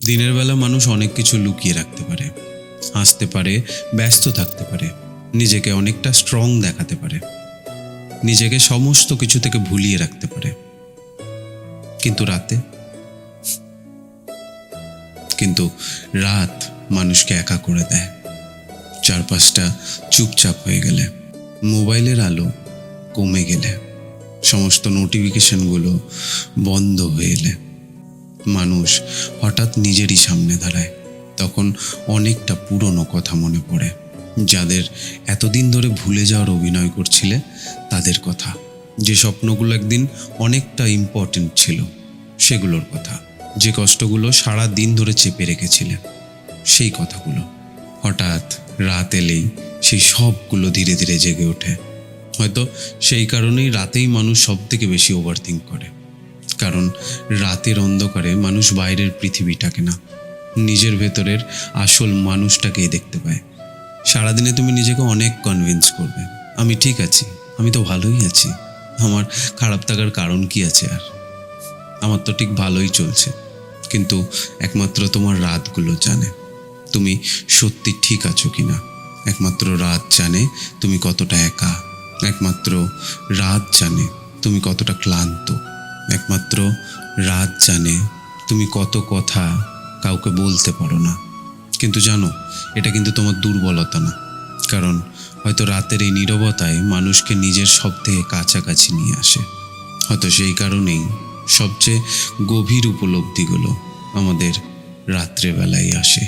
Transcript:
দিনের বেলা মানুষ অনেক কিছু লুকিয়ে রাখতে পারে, হাসতে পারে, ব্যস্ত থাকতে পারে, নিজেকে অনেকটা স্ট্রং দেখাতে পারে, নিজেকে সমস্ত কিছু থেকে ভুলিয়ে রাখতে পারে। কিন্তু রাত মানুষকে একা করে দেয়। চারপাশটা চুপচাপ হয়ে গেলে, মোবাইলের আলো কমে গেলে, সমস্ত নোটিফিকেশনগুলো বন্ধ হয়ে এলে মানুষ হঠাৎ নিজেরই সামনে দাঁড়ায়। তখন অনেকটা পুরনো কথা মনে পড়ে, যাদের এতদিন ধরে ভুলে যাওয়ার অভিনয় করছিলে তাদের কথা, যে স্বপ্নগুলো একদিন অনেকটা ইম্পর্টেন্ট ছিল সেগুলোর কথা, যে কষ্টগুলো সারা দিন ধরে চেপে রেখেছিলে সেই কথাগুলো। হঠাৎ রাত এলেই সেই সবগুলো ধীরে ধীরে জেগে ওঠে। হয়তো সেই কারণেই রাতেই মানুষ সব থেকে বেশি ওভারথিঙ্ক করে, কারণ রাতের অন্ধকারে মানুষ বাইরের পৃথিবীটাকে না, নিজের ভেতরের আসল মানুষটাকেই দেখতে পায়। সারাদিনে তুমি নিজেকে অনেক কনভিন্স করবে, আমি ঠিক আছি, আমি তো ভালোই আছি, আমার খারাপ থাকার কারণ কি আছে, আর আমার তো ঠিক ভালোই চলছে। কিন্তু একমাত্র তোমার রাতগুলো জানে তুমি সত্যি ঠিক আছো কিনা। একমাত্র রাত জানে তুমি কতটা একা। একমাত্র রাত জানে তুমি কতটা ক্লান্ত। একমাত্র রাত জানে তুমি কত কথা কাউকে বলতে পারো না। কিন্তু জানো, এটা কিন্তু তোমার দুর্বলতা না, কারণ হয়তো রাতের এই নীরবতায় মানুষকে নিজের সব থেকে কাছাকাছি নিয়ে আসে। হয়তো সেই কারণেই সবচেয়ে গভীর উপলব্ধিগুলো আমাদের রাত্রেবেলায় আসে।